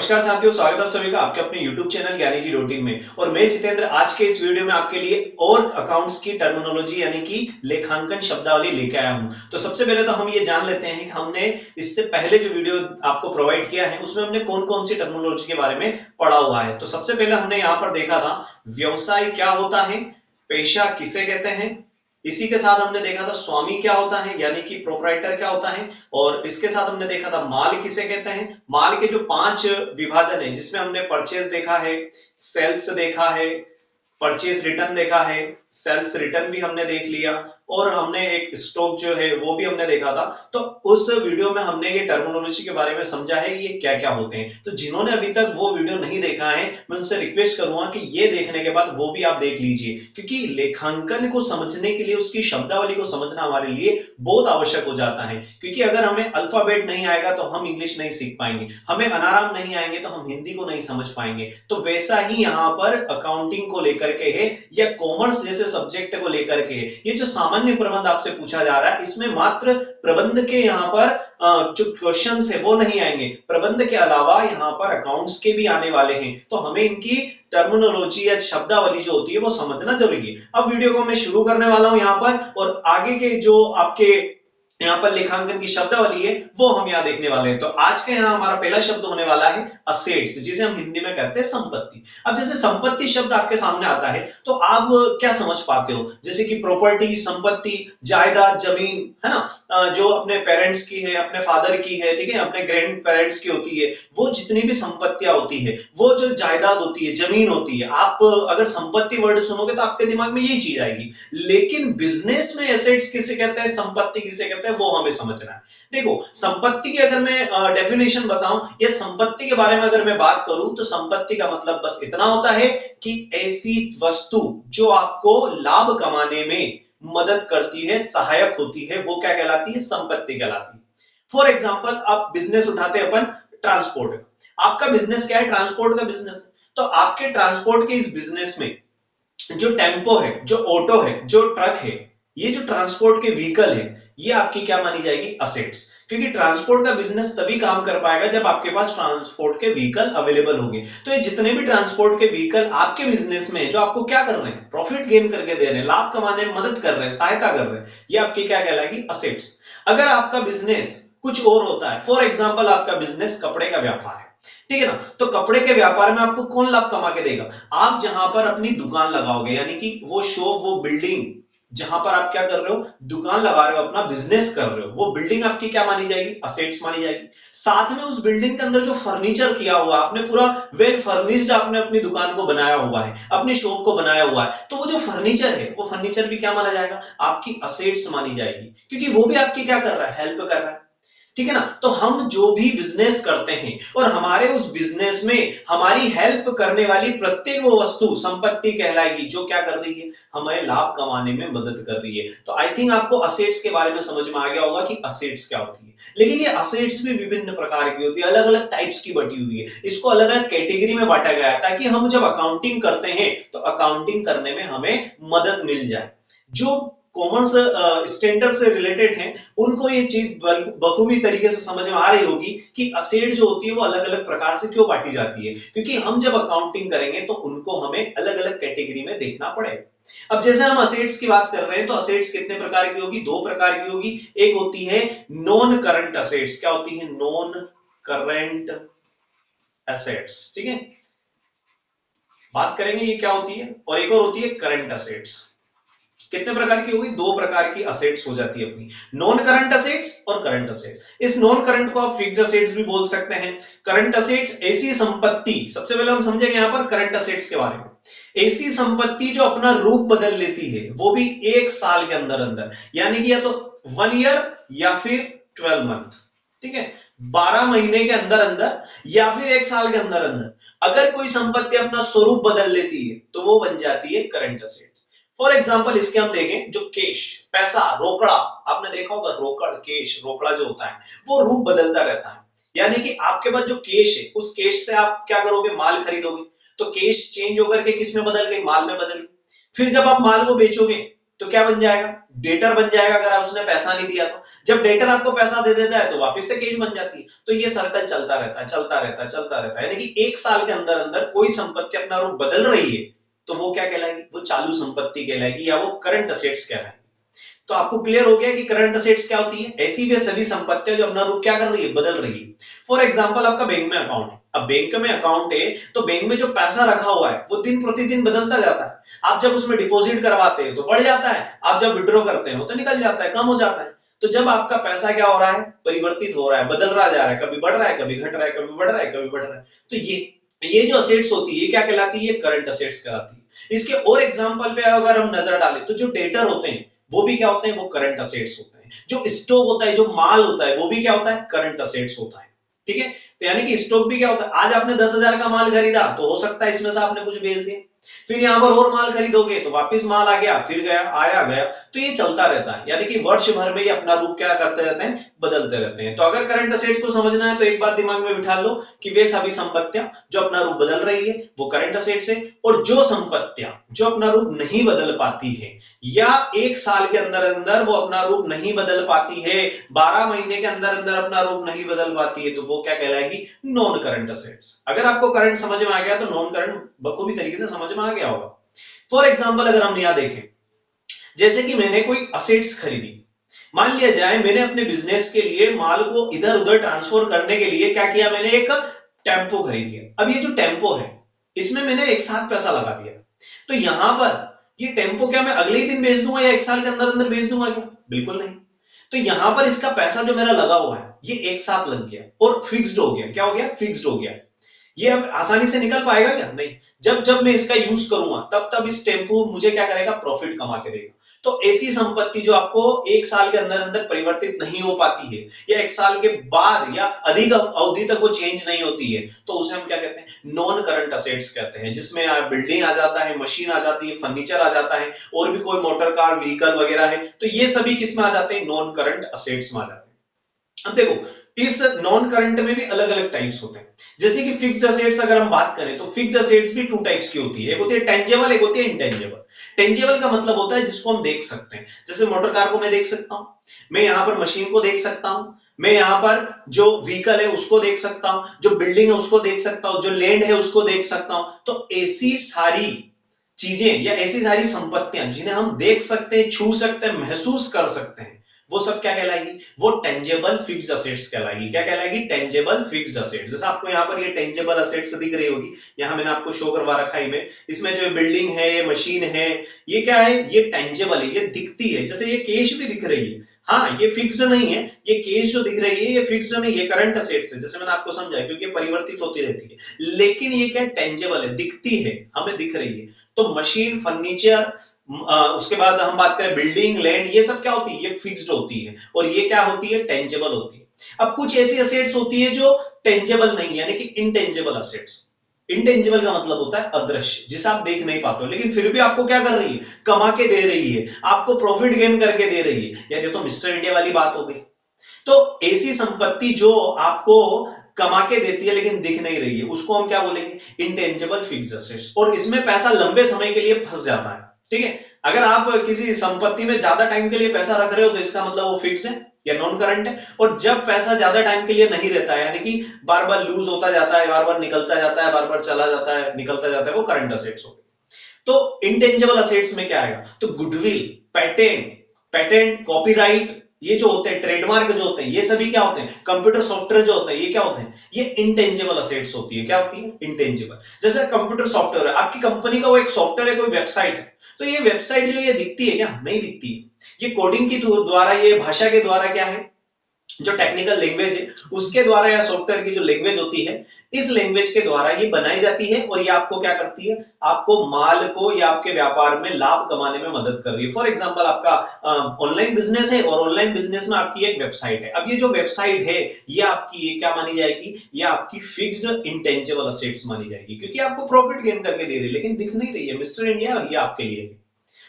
नमस्कार साथियों, स्वागत है आप सभी का आपके अपने YouTube चैनल ज्ञानी जी रूटीन में। और मैं जितेंद्र आज के इस वीडियो में आपके लिए और अकाउंट्स की टर्मिनोलॉजी यानी कि लेखांकन शब्दावली लेके आया हूं। तो सबसे पहले तो हम ये जान लेते हैं कि हमने इससे पहले जो वीडियो आपको प्रोवाइड किया है उसमें हमने कौन कौन सी टर्मिनोलॉजी के बारे में पढ़ा हुआ है। तो सबसे पहले हमने यहाँ पर देखा था व्यवसाय क्या होता है, पेशा किसे कहते हैं। इसी के साथ हमने देखा था स्वामी क्या होता है यानी कि प्रोप्राइटर क्या होता है। और इसके साथ हमने देखा था माल किसे कहते हैं। माल के जो 5 विभाजन है जिसमें हमने परचेज देखा है, सेल्स देखा है, परचेज रिटर्न देखा है, सेल्स रिटर्न भी हमने देख लिया और हमने एक स्टॉक जो है वो भी हमने देखा था। तो उस वीडियो में हमने ये टर्मिनोलॉजी के बारे में समझा है ये क्या क्या होते हैं। तो जिन्होंने अभी तक वो वीडियो नहीं देखा है मैं उनसे रिक्वेस्ट करूंगा कि ये देखने के बाद वो भी आप देख लीजिए, क्योंकि लेखांकन को समझने के लिए उसकी शब्दावली को समझना हमारे लिए बहुत आवश्यक हो जाता है। क्योंकि अगर हमें अल्फाबेट नहीं आएगा तो हम इंग्लिश नहीं सीख पाएंगे, हमें अनाराम नहीं आएंगे तो हम हिंदी को नहीं समझ पाएंगे। तो वैसा ही यहाँ पर अकाउंटिंग को लेकर के है या कॉमर्स जैसे सब्जेक्ट को लेकर के है। ये जो सामान्य प्रबंध आपसे पूछा जा रहा है इसमें मात्र प्रबंध के यहाँ पर जो क्वेश्चंस है वो नहीं आएंगे, प्रबंध के अलावा यहाँ पर अकाउंट्स के भी आने वाले हैं। तो हमें इनकी टर्मिनोलॉजी या शब्दावली जो होती है वो समझना जरूरी है। अब वीडियो को मैं शुरू करने वाला हूं यहाँ पर, और आगे के जो आपके यहाँ पर लेखांकन की शब्दावली है वो हम यहाँ देखने वाले हैं। तो आज के यहाँ हमारा पहला शब्द होने वाला है असेट्स, जिसे हम हिंदी में कहते हैं संपत्ति। अब जैसे संपत्ति शब्द आपके सामने आता है तो आप क्या समझ पाते हो, जैसे कि प्रॉपर्टी, संपत्ति, जायदाद, जमीन, है ना, जो अपने पेरेंट्स की है, अपने फादर की है, ठीक है, अपने ग्रैंड पेरेंट्स की होती है, वो जितनी भी संपत्तियां होती है, वो जो जायदाद होती है, जमीन होती है। आप अगर संपत्ति वर्ड सुनोगे तो आपके दिमाग में यही चीज आएगी। लेकिन बिजनेस में एसेट्स किसे कहते हैं, संपत्ति किसे कहते हैं, वो हमें समझना है। देखो संपत्ति की अगर मैं डेफिनेशन बताऊं या संपत्ति के बारे में अगर मैं बात करूं तो संपत्ति का मतलब बस इतना होता है कि ऐसी वस्तु जो आपको लाभ कमाने में मदद करती है, सहायक होती है, वो क्या कहलाती है, संपत्ति कहलाती है। फॉर एग्जाम्पल आप बिजनेस उठाते हैं अपन ट्रांसपोर्ट, आपका बिजनेस क्या है, ट्रांसपोर्ट का बिजनेस। तो आपके ट्रांसपोर्ट के इस बिजनेस में जो टेम्पो है, जो ऑटो है, जो ट्रक है, ये जो ट्रांसपोर्ट के व्हीकल है, ये आपकी क्या मानी जाएगी, असेट्स। क्योंकि ट्रांसपोर्ट का बिजनेस तभी काम कर पाएगा जब आपके पास ट्रांसपोर्ट के व्हीकल अवेलेबल होंगे। तो ये जितने भी ट्रांसपोर्ट के व्हीकल आपके बिजनेस में जो आपको क्या कर रहे हैं, प्रॉफिट गेन करके दे रहे हैं, लाभ कमाने में मदद कर रहे हैं, सहायता कर रहे हैं, ये आपकी क्या कहलाएगी, असेट्स। अगर आपका बिजनेस कुछ और होता है, फॉर एग्जाम्पल आपका बिजनेस कपड़े का व्यापार है, ठीक है ना, तो कपड़े के व्यापार में आपको कौन लाभ कमा के देगा, आप जहां पर अपनी दुकान लगाओगे, यानी कि वो शॉप, वो बिल्डिंग जहां पर आप क्या कर रहे हो, दुकान लगा रहे हो, अपना बिजनेस कर रहे हो, वो बिल्डिंग आपकी क्या मानी जाएगी, असेट्स मानी जाएगी। साथ में उस बिल्डिंग के अंदर जो फर्नीचर किया हुआ, आपने पूरा वेल फर्निश्ड आपने अपनी दुकान को बनाया हुआ है, अपनी शॉप को बनाया हुआ है, तो वो जो फर्नीचर है वो फर्नीचर भी क्या माना जाएगा, आपकी असेट्स मानी जाएगी, क्योंकि वो भी आपकी क्या कर रहा है, हेल्प कर रहा है, ठीक है ना। तो हम जो भी बिजनेस करते हैं और हमारे उस बिजनेस में हमारी हेल्प करने वाली प्रत्येक वो वस्तु संपत्ति कहलाएगी, जो क्या कर रही है, हमें लाभ कमाने में मदद कर रही है। तो आई थिंक आपको असेट्स के बारे में समझ में आ गया होगा कि असेट्स क्या होती है। लेकिन ये असेट्स भी विभिन्न प्रकार की होती है, अलग अलग टाइप्स की बटी हुई है, इसको अलग अलग कैटेगरी में बांटा गया है ताकि हम जब अकाउंटिंग करते हैं तो अकाउंटिंग करने में हमें मदद मिल जाए। जो कॉमर्स स्टैंडर्ड से रिलेटेड हैं उनको ये चीज बखूबी तरीके से समझ में आ रही होगी कि असेट जो होती है वो अलग अलग प्रकार से क्यों बांटी जाती है, क्योंकि हम जब अकाउंटिंग करेंगे तो उनको हमें अलग अलग कैटेगरी में देखना पड़ेगा। अब जैसे हम असेट्स की बात कर रहे हैं तो असेट्स कितने प्रकार की होगी, 2 प्रकार की होगी। एक होती है नॉन करंट असेट्स, क्या होती है, नॉन करंट असेट्स, ठीक है, बात करेंगे ये क्या होती है। और एक और होती है करंट असेट्स। कितने प्रकार की होगी, 2 प्रकार की असेट्स हो जाती है अपनी, नॉन करंट असेट्स और करंट असेट्स। इस नॉन करंट को आप फिक्स्ड असेट्स भी बोल सकते हैं। करंट असेट्स ऐसी संपत्ति, सबसे पहले हम समझेंगे यहां पर करंट असेट्स के बारे में, ऐसी संपत्ति जो अपना रूप बदल लेती है, वो भी 1 साल के अंदर अंदर, यानी कि या तो 1 ईयर या फिर 12 मंथ, ठीक है, 12 महीने के अंदर अंदर या फिर 1 साल के अंदर अंदर अगर कोई संपत्ति अपना स्वरूप बदल लेती है तो वो बन जाती है करंट असेट। फॉर एग्जाम्पल इसके हम देखें, जो कैश, पैसा, रोकड़ा, आपने देखा होगा रोकड़, कैश, रोकड़ा जो होता है वो रूप बदलता रहता है। यानी कि आपके पास जो कैश है उस कैश से आप क्या करोगे, माल खरीदोगे, तो कैश चेंज होकर के किस में बदल गई, माल में बदल गई। फिर जब आप माल को बेचोगे तो क्या बन जाएगा, डेटर बन जाएगा अगर उसने पैसा नहीं दिया तो। जब डेटर आपको पैसा दे देता है तो वापस से केस बन जाती है। तो ये सर्कल चलता रहता है, चलता रहता है, चलता रहता है। यानी कि एक साल के अंदर अंदर कोई संपत्ति अपना रूप बदल रही है तो वो क्या कहलाएगी, वो चालू संपत्ति कहलाएगी या वो करंट असेट्स कहलाएगी। तो आपको क्लियर हो गया कि करंट असेट्स क्या होती है, ऐसी वे सभी संपत्तियां जो अपना रूप क्या कर रही है, बदल रही है। फॉर एग्जांपल आपका बैंक में अकाउंट है, अब बैंक में अकाउंट है तो बैंक में जो पैसा रखा हुआ है वो दिन प्रतिदिन बदलता जाता है। आप जब उसमें डिपॉजिट करवाते हैं तो बढ़ जाता है, आप जब विड्रॉ करते हो तो निकल जाता है, कम हो जाता है। तो जब आपका पैसा क्या हो रहा है, परिवर्तित हो रहा है, बदल रहा जा रहा है, कभी बढ़ रहा है, कभी घट रहा है, कभी बढ़ रहा है, कभी बढ़ रहा है, तो ये जो असेट्स होती है क्या कहलाती है, ये करंट असेट्स कहलाती है। इसके और एग्जांपल पे अगर हम नजर डालें तो जो डेटर होते हैं वो भी क्या होते हैं, वो करंट असेट्स होते हैं। जो स्टॉक होता है, जो माल होता है, वो भी क्या होता है, करंट असेट्स होता है। ठीक है, तो यानी कि स्टॉक भी क्या होता है, आज आपने 10,000 का माल खरीदा तो हो सकता है इसमें से आपने कुछ बेच दिया, फिर यहां पर और माल खरीदोगे तो वापस माल आ गया, फिर गया, आया गया, तो ये चलता रहता है। यानी कि वर्ष भर में ये अपना रूप क्या करते रहते हैं, बदलते रहते हैं। तो अगर करंट असेट्स को समझना है तो एक बात दिमाग में बिठा लो कि वे सभी संपत्तियां जो अपना रूप बदल रही है वो करंट असेट्स है, और जो संपत्तियां जो अपना रूप नहीं बदल पाती है या एक साल के अंदर अंदर वो अपना रूप नहीं बदल पाती है, 12 महीने के अंदर अंदर अपना रूप नहीं बदल पाती है, तो वो क्या कहलाएगी, नॉन करंट असेट्स। अगर आपको करंट समझ में आ गया तो नॉन करंट बखूबी तरीके से समझ में आ गया होगा। फॉर एग्जाम्पल अगर हम यहां देखें, जैसे कि मैंने कोई असेट्स खरीदी, मान लिया जाए मैंने अपने बिजनेस के लिए माल को इधर उधर ट्रांसफर करने के लिए क्या किया, मैंने एक टेम्पो खरीद लिया। अब ये जो टेम्पो है इसमें मैंने एक साथ पैसा लगा दिया, तो यहां पर ये टेम्पो क्या मैं अगले ही दिन बेच दूंगा या एक साल के अंदर अंदर बेच दूंगा क्या, बिल्कुल नहीं। तो यहां पर इसका पैसा जो मेरा लगा हुआ है ये एक साथ लग गया और फिक्स्ड हो गया। क्या हो गया, फिक्स्ड हो गया। ये अब आसानी से निकल पाएगा क्या, नहीं। जब जब मैं इसका यूज करूंगा तब तब इस टेम्पो मुझे क्या करेगा, प्रॉफिट कमा के देगा। तो ऐसी संपत्ति जो आपको एक साल के अंदर अंदर परिवर्तित नहीं हो पाती है या एक साल के बाद या अधिक अवधि तक वो चेंज नहीं होती है, तो उसे हम क्या कहते हैं, नॉन करंट असेट्स कहते हैं। जिसमें बिल्डिंग आ जाता है, मशीन आ जाती है, फर्नीचर आ जाता है, और भी कोई मोटर कार व्हीकल वगैरह है, तो ये सभी किसमें आ जाते हैं, नॉन करंट असेट्स में आ जाते हैं। अब देखो इस नॉन करंट में भी अलग अलग टाइप्स होते हैं। जैसे कि फिक्स्ड असेट्स अगर हम बात करें तो फिक्स्ड असेट्स भी 2 टाइप्स की होती है, एक होती है टेंजेबल, एक होती है इंटेंजेबल। टेंजेबल का मतलब होता है जिसको हम देख सकते हैं, जैसे मोटर कार को मैं देख सकता हूं, मैं यहां पर मशीन को देख सकता हूं, मैं यहां पर जो व्हीकल है उसको देख सकता हूं, जो बिल्डिंग है उसको देख सकता हूं, जो लैंड है उसको देख सकता हूं। तो ऐसी सारी चीजें या ऐसी सारी संपत्तियां जिन्हें हम देख सकते हैं, छू सकते हैं, महसूस कर सकते हैं, वो सब क्या कहलाएगी, वो टेंजेबल फिक्स्ड असेट्स कहलाएगी। क्या कहलाएगी, टेंजेबल फिक्स्ड असेट्स। जैसे आपको यहाँ पर ये टेंजेबल असेट्स दिख रही होगी, यहाँ मैंने आपको शो करवा रखा है इमेज, इसमें जो बिल्डिंग है, ये मशीन है, ये क्या है, ये टेंजेबल है, ये दिखती है। जैसे ये कैश भी दिख रही है, हाँ ये फिक्स्ड नहीं है, ये कैश जो दिख रही है ये फिक्स्ड नहीं, ये करंट असेट्स है, जैसे मैंने आपको समझाया, क्योंकि परिवर्तित होती रहती है। लेकिन ये क्या टेंजेबल है, दिखती है, हमें दिख रही है। तो मशीन, फर्नीचर, उसके बाद हम बात करें बिल्डिंग, लैंड, ये सब क्या होती है, ये फिक्स्ड होती है, और ये क्या होती है, टेंजेबल होती है। अब कुछ ऐसी असेट्स होती है जो टेंजेबल नहीं, यानी कि इनटेंजेबल असेट्स। इनटेंजिबल का मतलब होता है अदृश्य, जिसे आप देख नहीं पाते हो, लेकिन फिर भी आपको क्या कर रही है, कमा के दे रही है, आपको प्रॉफिट गेन करके दे रही है। यार ये तो मिस्टर इंडिया वाली बात हो गई। तो ऐसी संपत्ति जो आपको कमा के देती है लेकिन दिख नहीं रही है, उसको हम क्या बोलेंगे, इंटेंजिबल फिक्स्ड एसेट्स। और इसमें पैसा लंबे समय के लिए फंस जाता है। ठीक है, अगर आप किसी संपत्ति में ज्यादा टाइम के लिए पैसा रख रहे हो तो इसका मतलब वो फिक्स्ड है या नॉन करंट है। और जब पैसा ज्यादा टाइम के लिए नहीं रहता है, यानी कि बार बार लूज होता जाता है, बार बार निकलता जाता है, बार बार चला जाता है, निकलता जाता है, वो करंट असेट्स हो गए। तो इंटेंजिबल असेट्स में क्या आएगा, तो गुडविल, पेटेंट, कॉपीराइट, ये जो होते हैं, ट्रेडमार्क जो होते हैं, ये सभी क्या होते हैं, कंप्यूटर सॉफ्टवेयर जो होते हैं, ये क्या होते हैं, ये इंटेंजिबल असेट्स होती है। क्या होती है, इंटेंजिबल। जैसे कंप्यूटर सॉफ्टवेयर है, आपकी कंपनी का वो एक सॉफ्टवेयर है, कोई वेबसाइट है, तो ये वेबसाइट जो ये दिखती है क्या, नहीं दिखती है। ये कोडिंग के द्वारा, ये भाषा के द्वारा क्या है, जो टेक्निकल लैंग्वेज है उसके द्वारा, या सॉफ्टवेयर की जो लैंग्वेज होती है, इस लैंग्वेज के द्वारा ये बनाई जाती है, और ये आपको क्या करती है, आपको माल को या आपके व्यापार में लाभ कमाने में मदद कर रही है। फॉर एग्जांपल आपका ऑनलाइन बिजनेस है, और ऑनलाइन बिजनेस में आपकी एक वेबसाइट है। अब ये जो वेबसाइट है ये आपकी, ये क्या मानी जाएगी, ये आपकी फिक्स्ड इंटेंजिबल असेट्स मानी जाएगी, क्योंकि आपको प्रॉफिट गेन करके दे रही है लेकिन दिख नहीं रही है। मिस्टर इंडिया ये आपके लिए,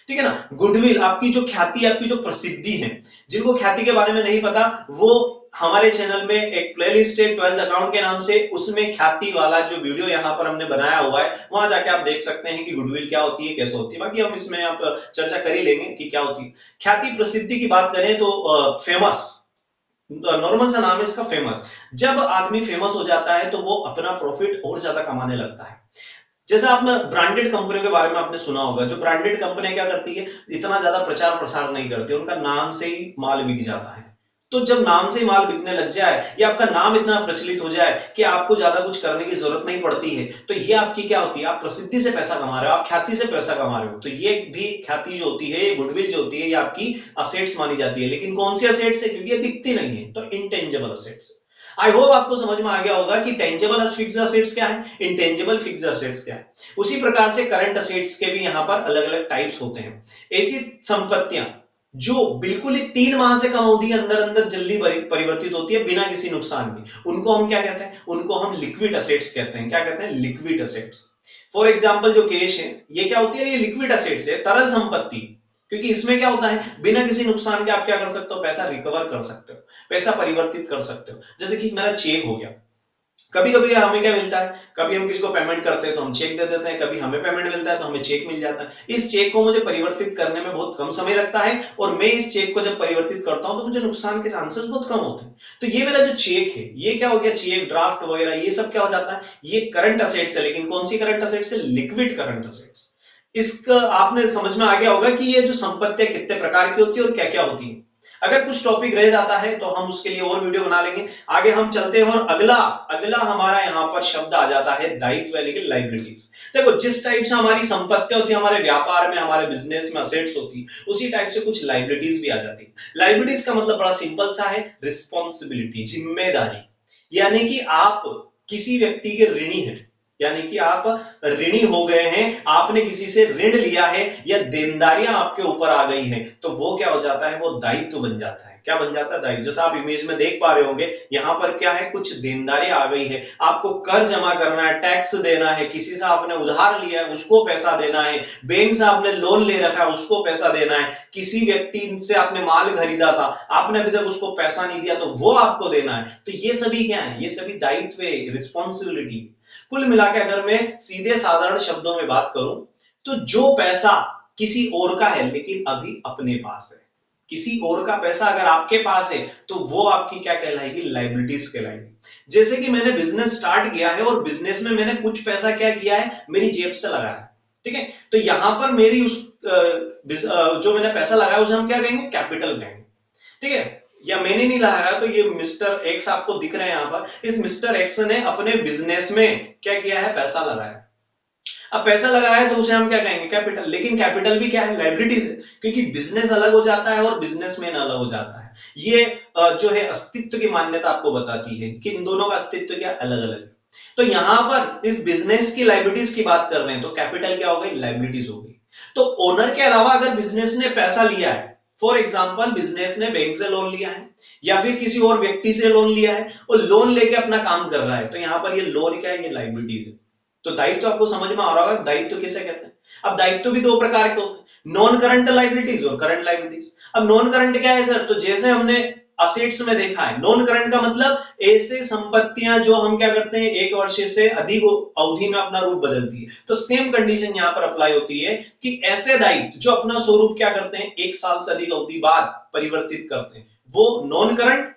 ठीक है ना। गुडविल, आपकी जो ख्याति, आपकी जो प्रसिद्धि है, जिनको ख्याति के बारे में नहीं पता वो हमारे चैनल में एक प्लेलिस्ट है 12th अकाउंट के नाम से, उसमें ख्याति वाला जो वीडियो यहाँ पर हमने बनाया हुआ है, वहां जाके आप देख सकते हैं कि गुडविल क्या होती है, कैसे होती है। बाकी हम इसमें आप चर्चा कर ही लेंगे कि क्या होती है। ख्याति प्रसिद्धि की बात करें तो फेमस, नॉर्मल सा नाम है इसका, फेमस। जब आदमी फेमस हो जाता है तो वो अपना प्रॉफिट और ज्यादा कमाने लगता है। जैसे आपने ब्रांडेड कंपनियों के बारे में आपने सुना होगा, जो ब्रांडेड कंपनियां क्या करती है, इतना ज्यादा प्रचार प्रसार नहीं करती, उनका नाम से ही माल बिक जाता है। तो जब नाम से ही माल बिकने लग जाए या आपका नाम इतना प्रचलित हो जाए कि आपको ज्यादा कुछ करने की जरूरत नहीं पड़ती है, तो ये आपकी क्या होती है, आप प्रसिद्धि से पैसा कमा रहे हो, आप ख्याति से पैसा कमा रहे हो। तो ये भी ख्याति जो होती है, ये गुडविल जो होती है, ये आपकी असेट्स मानी जाती है। लेकिन कौन सी असेट्स है, क्योंकि ये दिखती नहीं है, तो इंटेंजिबल असेट्स। आई होप आपको समझ में आ गया होगा कि टेंजेबल फिक्स्ड असेट्स क्या है, इंटेंजिबल फिक्स्ड असेट्स क्या है। उसी प्रकार से करंट असेट्स के भी यहां पर अलग अलग टाइप्स होते हैं। ऐसी संपत्तियां जो बिल्कुल ही 3 माह से कम अवधि अंदर अंदर जल्दी परिवर्तित होती है बिना किसी नुकसान के, उनको हम क्या कहते हैं, उनको हम लिक्विड असेट्स कहते हैं। क्या कहते हैं, लिक्विड असेट्स। फॉर एग्जाम्पल जो कैश है, ये क्या होती है, ये लिक्विड असेट्स है, तरल संपत्ति। क्योंकि इसमें क्या होता है, बिना किसी नुकसान के आप क्या कर सकते हो, पैसा रिकवर कर सकते हो, पैसा परिवर्तित कर सकते हो। जैसे कि मेरा चेक हो गया, कभी कभी हमें क्या मिलता है, कभी हम किसी को पेमेंट करते हैं तो हम चेक दे देते हैं, कभी हमें पेमेंट मिलता है तो हमें चेक मिल जाता है। इस चेक को मुझे परिवर्तित करने में बहुत कम समय लगता है, और मैं इस चेक को जब परिवर्तित करता हूं तो मुझे नुकसान के चांसेस बहुत कम होते हैं। तो ये मेरा जो चेक है, ये क्या हो गया, चेक, ड्राफ्ट वगैरह, ये सब क्या हो जाता है, ये करंट असेट्स है। लेकिन कौन सी करंट असेट्स है, लिक्विड करंट असेट्स। इसका आपने समझ में आ गया होगा कि ये जो संपत्तियां कितने प्रकार की होती है और क्या क्या होती है। अगर कुछ टॉपिक रह जाता है तो हम उसके लिए और वीडियो बना लेंगे। आगे हम चलते हैं और अगला अगला हमारा यहाँ पर शब्द आ जाता है दायित्व यानी कि लाइबिलिटीज। देखो, जिस टाइप से हमारी संपत्तियां होती है, हमारे व्यापार में, हमारे बिजनेस में असेट्स होती है, उसी टाइप से कुछ लाइबिलिटीज भी आ जाती है। लाइबिलिटीज का मतलब बड़ा सिंपल सा है, रिस्पॉन्सिबिलिटी, जिम्मेदारी। यानी कि आप किसी व्यक्ति के ऋणी हैं, यानी कि आप ऋणी हो गए हैं, आपने किसी से ऋण लिया है या देनदारियां आपके ऊपर आ गई हैं, तो वो क्या हो जाता है, वो दायित्व बन जाता है। क्या बन जाता है, दायित्व। जैसा आप इमेज में देख पा रहे होंगे, यहां पर क्या है, कुछ देनदारियां आ गई है, आपको कर जमा करना है, टैक्स देना है, किसी से आपने उधार लिया है उसको पैसा देना है, बैंक से आपने लोन ले रखा है उसको पैसा देना है, किसी व्यक्ति से आपने माल खरीदा था, आपने अभी तक उसको पैसा नहीं दिया तो वो आपको देना है। तो ये सभी क्या है, ये सभी दायित्व, रिस्पॉन्सिबिलिटी। कुल मिलाकर अगर मैं सीधे साधारण शब्दों में बात करूं, तो जो पैसा किसी और का है लेकिन अभी अपने पास है, किसी और का पैसा अगर आपके पास है तो वो आपकी क्या कहलाएगी, लाइबिलिटीज कहलाएगी। जैसे कि मैंने बिजनेस स्टार्ट किया है और बिजनेस में मैंने कुछ पैसा क्या किया है, मेरी जेब से लगाया है, ठीक है। तो यहां पर मेरी उस जो मैंने पैसा लगाया उसे हम क्या कहेंगे, कैपिटल कहेंगे, ठीक है। या मैंने नहीं लगाया, तो ये मिस्टर एक्स आपको दिख रहे हैं यहां पर, इस मिस्टर एक्स ने अपने बिजनेस में क्या किया है, पैसा लगाया। अब पैसा लगाया है तो उसे हम क्या कहेंगे, कैपिटल। लेकिन कैपिटल भी क्या है, लाइबिलिटीज है, क्योंकि बिजनेस अलग हो जाता है और बिजनेसमैन अलग हो जाता है। ये जो है अस्तित्व की मान्यता आपको बताती है कि इन दोनों का अस्तित्व क्या अलग अलग है। तो यहां पर इस बिजनेस की लाइबिलिटीज की बात कर रहे हैं, तो कैपिटल क्या हो गई, लाइबिलिटीज हो गई। तो ओनर के अलावा अगर बिजनेस ने पैसा लिया है, फॉर एग्जाम्पल बिजनेस ने बैंक से लोन लिया है या फिर किसी और व्यक्ति से लोन लिया है और लोन लेके अपना काम कर रहा है, तो यहां पर ये लोन क्या है, ये लाइबिलिटीज है। तो दायित्व आपको समझ में आ रहा होगा, दायित्व किसे कहते हैं। अब दायित्व भी दो प्रकार के होते हैं, नॉन करंट लाइबिलिटीज और करंट लाइबिलिटीज। अब नॉन करंट क्या है सर, तो जैसे हमने असेट्स में देखा है, नॉन करंट का मतलब ऐसे संपत्तियां जो हम क्या करते हैं, 1 वर्ष से अधिक अवधि में अपना रूप बदलती है। तो सेम कंडीशन यहां पर अप्लाई होती है कि ऐसे दायित्व जो अपना स्वरूप क्या करते हैं, 1 साल से अधिक अवधि बाद परिवर्तित करते हैं, वो नॉन करंट।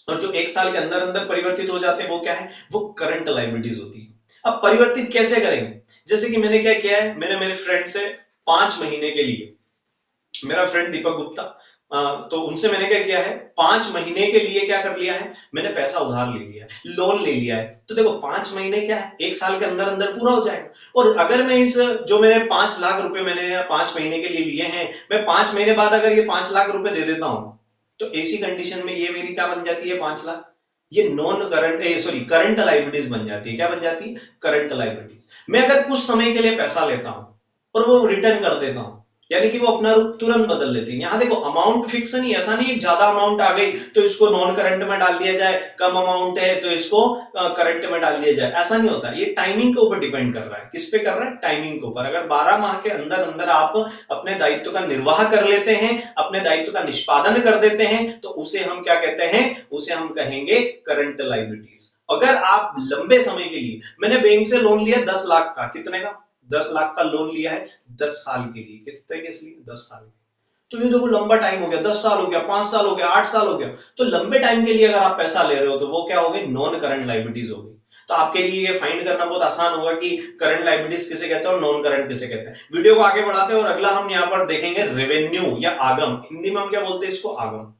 और जो 1 साल के अंदर अंदर परिवर्तित हो जाते हैं वो क्या है, वो करंट लाइबिलिटीज होती है। अब परिवर्तित कैसे करेंगे, जैसे कि मैंने क्या किया है, मैंने मेरे फ्रेंड से 5 महीने के लिए, मेरा फ्रेंड दीपक गुप्ता, तो उनसे मैंने क्या किया है, 5 महीने के लिए क्या कर लिया है, मैंने पैसा उधार ले लिया है, लोन ले लिया है। तो देखो 5 महीने क्या है, 1 साल के अंदर अंदर पूरा हो जाएगा। और अगर मैं इस जो मैंने 5 लाख रुपए मैंने 5 महीने के लिए लिए हैं, मैं 5 महीने बाद अगर ये 5 लाख रुपए दे देता हूं, तो ऐसी कंडीशन में ये मेरी क्या बन जाती है, 5 लाख, ये non current sorry current liabilities बन जाती है। क्या बन जाती है, करंट लाइबिलिटीज। मैं अगर कुछ समय के लिए पैसा लेता हूं और वो रिटर्न कर देता हूं, यानी कि वो अपना रूप तुरंत बदल लेती है। यहां देखो अमाउंट फिक्स नहीं, ऐसा नहीं है ज्यादा अमाउंट आ गई तो इसको नॉन करंट में डाल दिया जाए, कम अमाउंट है तो इसको करंट में डाल दिया जाए, ऐसा नहीं होता। ये टाइमिंग के ऊपर डिपेंड कर रहा है। किस पे कर रहा है? टाइमिंग के ऊपर। अगर 12 माह के अंदर अंदर आप अपने दायित्व का निर्वाह कर लेते हैं, अपने दायित्व का निष्पादन कर देते हैं, तो उसे हम क्या कहते हैं? उसे हम कहेंगे करंट लायबिलिटीज। अगर आप लंबे समय के लिए, मैंने बैंक से लोन लिया 10 लाख का, कितने का? 10 लाख का लोन लिया है 10 साल के लिए। किस तरीके से? 10 साल। तो ये देखो लंबा टाइम हो गया, 10 साल हो गया, 5 साल हो गया, 8 साल हो गया। तो लंबे टाइम के लिए अगर आप पैसा ले रहे हो तो वो क्या हो गई? नॉन करंट लायबिलिटीज हो गई। तो आपके लिए ये फाइंड करना बहुत आसान होगा कि करंट लायबिलिटीज किसे कहते हैं और नॉन करंट किसे कहते हैं। वीडियो को आगे बढ़ाते हैं और अगला हम यहाँ पर देखेंगे रेवेन्यू या आगम। हिंदी में हम क्या बोलते हैं इसको? आगम।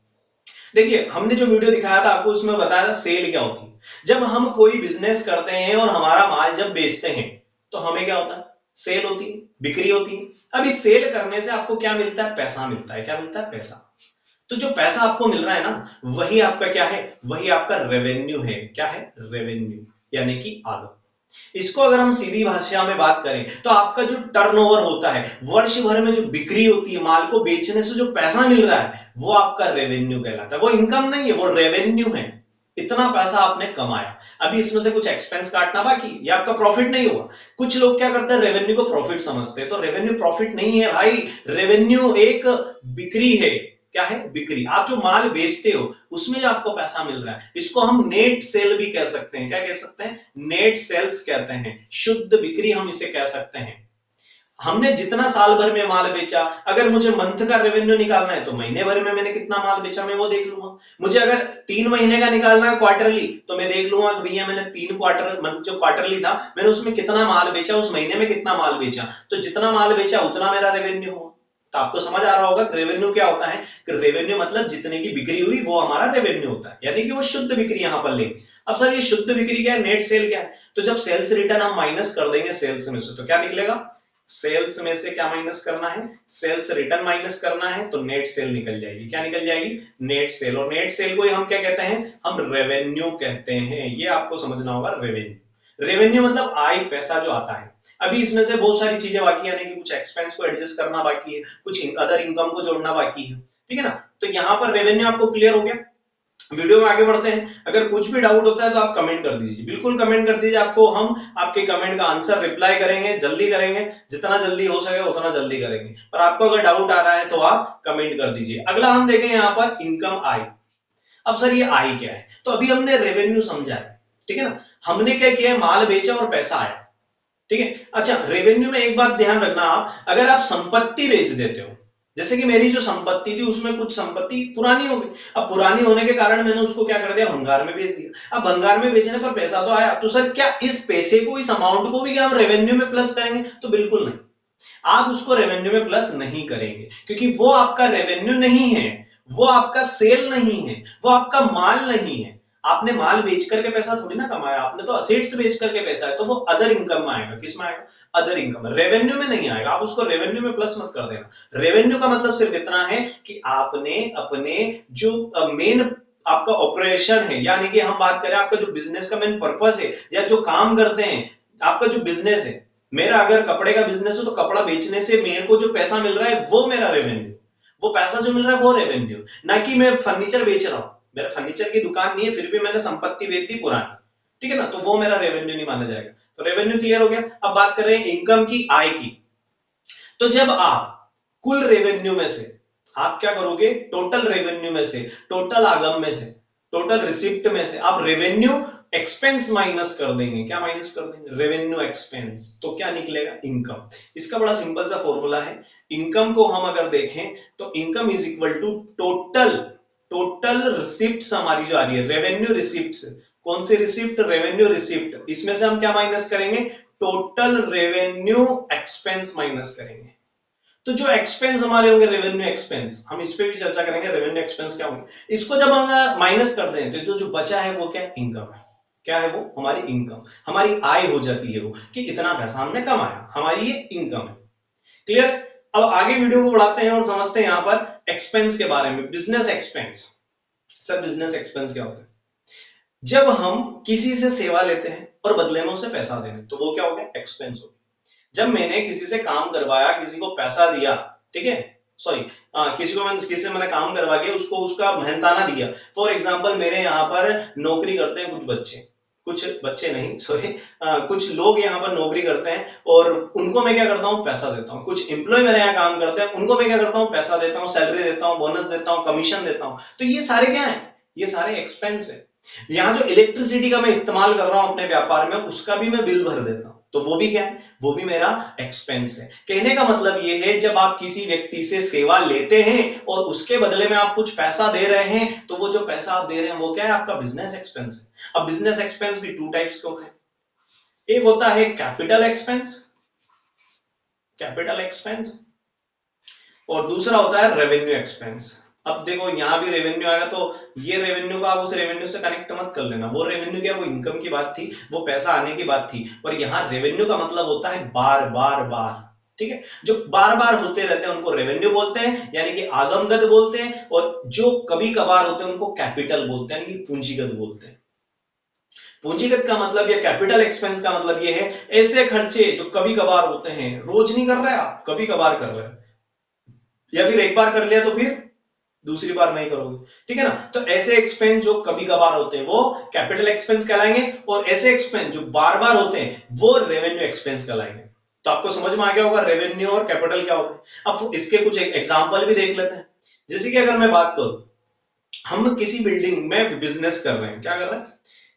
देखिए हमने जो वीडियो दिखाया था आपको, उसमें बताया था सेल क्या होती है। जब हम कोई बिजनेस करते हैं और हमारा माल जब बेचते हैं तो हमें क्या होता है? सेल होती है, बिक्री होती है। अब इस सेल करने से आपको क्या मिलता है? पैसा मिलता है। क्या मिलता है? पैसा। तो जो पैसा आपको मिल रहा है ना, वही आपका क्या है? वही आपका रेवेन्यू है। क्या है? रेवेन्यू, यानी कि आगम। इसको अगर हम सीधी भाषा में बात करें तो आपका जो टर्नओवर होता है, वर्ष भर में जो बिक्री होती है, माल को बेचने से जो पैसा मिल रहा है, वो आपका रेवेन्यू कहलाता है। वो इनकम नहीं है, वो रेवेन्यू है। इतना पैसा आपने कमाया। अभी इसमें से कुछ एक्सपेंस काटना बाकी, ये आपका प्रॉफिट नहीं हुआ। कुछ लोग क्या करते हैं? रेवेन्यू को प्रॉफिट समझते हैं। तो रेवेन्यू प्रॉफिट नहीं है भाई, रेवेन्यू एक बिक्री है। क्या है? बिक्री। आप जो माल बेचते हो उसमें जो आपको पैसा मिल रहा है, इसको हम नेट सेल भी कह सकते हैं। क्या कह सकते हैं? नेट सेल्स कहते हैं। शुद्ध बिक्री हम इसे कह सकते हैं। हमने जितना साल भर में माल बेचा, अगर मुझे मंथ का रेवेन्यू निकालना है तो महीने भर में मैंने कितना माल बेचा मैं वो देख लूंगा। मुझे अगर 3 महीने का निकालना है क्वार्टरली, तो मैं देख लूंगा कि भैया मैंने 3 क्वार्टर, मतलब जो क्वार्टरली था मैंने उसमें कितना माल बेचा, उस महीने में कितना माल बेचा, तो जितना माल बेचा उतना मेरा रेवेन्यू हुआ। तो आपको समझ आ रहा होगा कि रेवेन्यू क्या होता है? कि रेवेन्यू मतलब जितने की बिक्री हुई वो हमारा रेवेन्यू होता है, यानी कि वो शुद्ध बिक्री यहां पर लेंगे। अब सर ये शुद्ध बिक्री क्या है, नेट सेल क्या है? तो जब सेल्स रिटर्न हम माइनस कर देंगे सेल्स में से, तो क्या निकलेगा? सेल्स में से क्या माइनस करना है? सेल्स रिटर्न माइनस करना है, तो नेट सेल निकल जाएगी। क्या निकल जाएगी? Net cell. और नेट सेल को हम क्या कहते हैं? हम रेवेन्यू कहते हैं। ये आपको समझना होगा। रेवेन्यू, रेवेन्यू मतलब आय, पैसा जो आता है। अभी इसमें से बहुत सारी चीजें बाकी है, यानी कि कुछ एक्सपेंस को एडजस्ट करना बाकी है, कुछ अदर इनकम को जोड़ना बाकी है। ठीक है ना? तो यहां पर रेवेन्यू आपको क्लियर हो गया। वीडियो में आगे बढ़ते हैं। अगर कुछ भी डाउट होता है तो आप कमेंट कर दीजिए, बिल्कुल कमेंट कर दीजिए। आपको हम आपके कमेंट का आंसर रिप्लाई करेंगे, जल्दी करेंगे, जितना जल्दी हो सके उतना जल्दी करेंगे। पर आपको अगर डाउट आ रहा है तो आप कमेंट कर दीजिए। अगला हम देखें यहाँ पर इनकम, आय। अब सर ये आय क्या है? तो अभी हमने रेवेन्यू समझा है, ठीक है ना? हमने क्या किया है? माल बेचा और पैसा आया। ठीक है। अच्छा, रेवेन्यू में एक बात ध्यान रखना, आप अगर आप संपत्ति बेच देते हो, जैसे कि मेरी जो संपत्ति थी उसमें कुछ संपत्ति पुरानी हो गई, अब पुरानी होने के कारण मैंने उसको क्या कर दिया? भंगार में बेच दिया। अब भंगार में बेचने पर पैसा तो आया, तो सर क्या इस पैसे को, इस अमाउंट को भी क्या हम रेवेन्यू में प्लस करेंगे? तो बिल्कुल नहीं, आप उसको रेवेन्यू में प्लस नहीं करेंगे, क्योंकि वो आपका रेवेन्यू नहीं है, वो आपका सेल नहीं है, वो आपका माल नहीं है। आपने माल बेच करके पैसा थोड़ी ना कमाया, आपने तो असेट्स बेच करके पैसा है, तो वो अदर इनकम में आएगा। किस में आएगा? अदर इनकम में, रेवेन्यू में नहीं आएगा। आप उसको रेवेन्यू में प्लस मत कर देना। रेवेन्यू का मतलब सिर्फ इतना है कि आपने अपने जो मेन आपका ऑपरेशन है, यानी कि हम बात करें आपका जो बिजनेस का मेन पर्पस है या जो काम करते हैं, आपका जो बिजनेस है, मेरा अगर कपड़े का बिजनेस हो तो कपड़ा बेचने से मेरे को जो पैसा मिल रहा है वो मेरा रेवेन्यू, वो पैसा जो मिल रहा है वो रेवेन्यू, ना कि मैं फर्नीचर बेच रहा हूं, मेरा फर्नीचर की दुकान नहीं है फिर भी मैंने संपत्ति बेच दी पुरानी, ठीक है ना? तो वो मेरा रेवेन्यू नहीं माना जाएगा। तो रेवेन्यू क्लियर हो गया। अब बात कर रहे हैं इनकम की, आय की। तो जब आप कुल रेवेन्यू में से आप क्या करोगे? टोटल रेवेन्यू में से, टोटल आगम में से, टोटल रिसिप्ट में से आप रेवेन्यू एक्सपेंस माइनस कर देंगे। क्या माइनस कर देंगे? Revenue expense. तो क्या निकलेगा? इनकम। इसका बड़ा सिंपल सा फॉर्मूला है। इनकम को हम अगर देखें तो income is equal to total, total receipt हमारी जो आ रही है, रेवेन्यू रिसिप्ट। कौन सी रिसिप्ट? Revenue receipt. इसमें से हम क्या माइनस करेंगे? टोटल रेवेन्यू एक्सपेंस माइनस करेंगे। तो जो एक्सपेंस हमारे होंगे रेवेन्यू एक्सपेंस, हम इस पे भी चर्चा करेंगे रेवेन्यू एक्सपेंस क्या होंगे। इसको जब हम माइनस कर दें तो जो बचा है वो क्या है? इनकम है। क्या है वो? हमारी इनकम, हमारी आय हो जाती है वो, कि इतना पैसा हमने कमाया, हमारी ये इनकम है। क्लियर? अब आगे वीडियो को बढ़ाते हैं और समझते हैं यहां पर एक्सपेंस के बारे में। Business expense. Sir business expense क्या होता है? जब हम किसी से सेवा लेते हैं और बदले में उसे पैसा दे रहे हैं तो वो क्या हो गया? एक्सपेंस हो गया। जब मैंने किसी से काम करवाया, किसी को पैसा दिया, ठीक है, सॉरी, किसी से मैंने काम करवा के उसको उसका मेहनताना दिया। फॉर एग्जाम्पल मेरे यहाँ पर नौकरी करते हैं कुछ बच्चे नहीं, सॉरी, कुछ लोग यहाँ पर नौकरी करते हैं और उनको मैं क्या करता हूँ, पैसा देता हूँ। कुछ एम्प्लॉय मेरे यहाँ काम करते हैं, उनको मैं क्या करता हूँ, पैसा देता हूँ, सैलरी देता हूँ, बोनस देता हूँ, कमीशन देता हूँ। तो ये सारे क्या है, ये सारे एक्सपेंस है। यहाँ जो इलेक्ट्रिसिटी का मैं इस्तेमाल कर रहा हूँ अपने व्यापार में, उसका भी मैं बिल भर देता हूँ, तो वो भी क्या है, वो भी मेरा एक्सपेंस है। कहने का मतलब ये है, जब आप किसी व्यक्ति से सेवा लेते हैं और उसके बदले में आप कुछ पैसा दे रहे हैं, तो वो जो पैसा आप दे रहे हैं वो क्या है, आपका बिजनेस एक्सपेंस है। अब बिजनेस एक्सपेंस भी टू टाइप्स के होते हैं। एक होता है कैपिटल एक्सपेंस, और दूसरा होता है रेवेन्यू एक्सपेंस। अब देखो यहां भी रेवेन्यू आएगा, तो ये रेवेन्यू का आप उस रेवेन्यू से कनेक्ट मत कर लेना। वो रेवेन्यू क्या, वो इनकम की बात थी, वो पैसा आने की बात थी। और यहाँ रेवेन्यू का मतलब होता है बार बार बार, ठीक है, जो बार बार होते रहते हैं उनको रेवेन्यू बोलते हैं, यानी कि आगमगत बोलते हैं। और जो कभी कभार होते हैं उनको कैपिटल बोलते हैं, यानी कि पूंजीगत बोलते हैं। पूंजीगत का मतलब या कैपिटल एक्सपेंस का मतलब ये है, ऐसे खर्चे जो कभी कभार होते हैं, रोज नहीं कर रहे आप, कभी कभार कर रहे हैं, या फिर एक बार कर लिया तो फिर दूसरी बार नहीं करोगे, ठीक है ना। तो ऐसे एक्सपेंस जो कभी कभार होते हैं वो कैपिटल एक्सपेंस कहलाएंगे, और ऐसे एक्सपेंस जो बार बार होते हैं वो रेवेन्यू एक्सपेंस कहलाएंगे। तो आपको समझ में आ गया होगा रेवेन्यू और कैपिटल क्या होते हैं। अब इसके कुछ एग्जांपल भी देख लेते हैं। जैसे कि अगर मैं बात करूं, हम किसी बिल्डिंग में बिजनेस कर रहे हैं, क्या कर रहे हैं,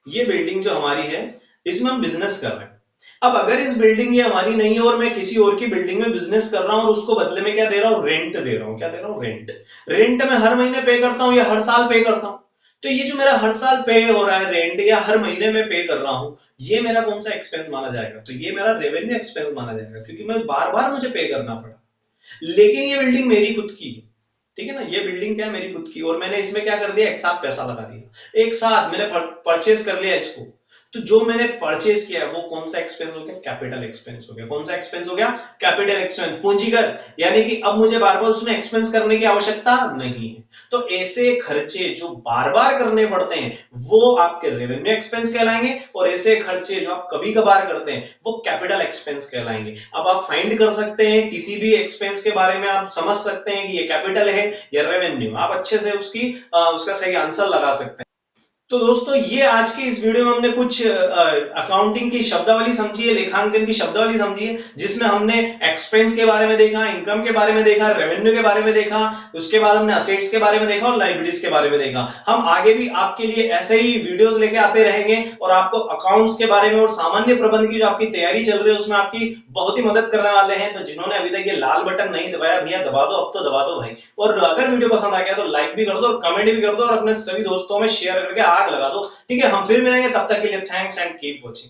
ये बिल्डिंग जो हमारी है इसमें हम बिजनेस कर रहे हैं। अब अगर इस बिल्डिंग ये हमारी नहीं है और मैं किसी और की बिल्डिंग में बिजनेस कर रहा हूं और उसको बदले में क्या दे रहा हूं, रेंट दे रहा हूं। क्या दे रहा हूं, रेंट। रेंट में हर महीने पे करता हूं या हर साल पे करता हूं, तो ये जो मेरा हर साल पे हो रहा है रेंट, या हर महीने में पे कर रहा हूं, ये मेरा कौन सा एक्सपेंस माना जाएगा, तो ये मेरा रेवेन्यू एक्सपेंस माना जाएगा, क्योंकि मैं बार बार मुझे पे करना पड़ा। लेकिन ये बिल्डिंग मेरी खुद की, ठीक है ना, ये बिल्डिंग क्या है, मेरी खुद की, और मैंने इसमें क्या कर दिया, एक साथ पैसा लगा दिया, एक साथ मैंने परचेज कर लिया इसको। तो जो मैंने परचेज किया वो कौन सा एक्सपेंस हो गया, कैपिटल एक्सपेंस हो गया। कौन सा एक्सपेंस हो गया, कैपिटल एक्सपेंस, पूंजीगत, यानी कि अब मुझे बार बार उसमें एक्सपेंस करने की आवश्यकता नहीं है। तो ऐसे खर्चे जो बार बार करने पड़ते हैं वो आपके रेवेन्यू एक्सपेंस कहलाएंगे, और ऐसे खर्चे जो आप कभी कभार करते हैं वो कैपिटल एक्सपेंस कहलाएंगे। अब आप फाइंड कर सकते हैं, किसी भी एक्सपेंस के बारे में आप समझ सकते हैं कि ये कैपिटल है या रेवेन्यू, आप अच्छे से उसका सही आंसर लगा सकते हैं। तो दोस्तों ये आज के इस वीडियो में हमने कुछ अकाउंटिंग की शब्दावली समझी है, लेखांकन की शब्दावली समझी है, जिसमें हमने एक्सपेंस के बारे में देखा, इनकम के बारे में देखा, रेवेन्यू के बारे में देखा, उसके बाद हमने असेट्स के बारे में देखा और लायबिलिटीज के बारे में देखा। हम आगे भी आपके लिए ऐसे ही वीडियोस लेके आते रहेंगे और आपको अकाउंट्स के बारे में और सामान्य प्रबंध की जो आपकी तैयारी चल रही है उसमें आपकी बहुत ही मदद करने वाले हैं। तो जिन्होंने अभी तक ये लाल बटन नहीं दबाया, भैया दबा दो, अब तो दबा दो भाई। और अगर वीडियो पसंद आ गया तो लाइक भी कर दो और कमेंट भी कर दो और अपने सभी दोस्तों में शेयर करके आग लगा दो, ठीक है। हम फिर मिलेंगे, तब तक के लिए थैंक्स एंड कीप वॉचिंग।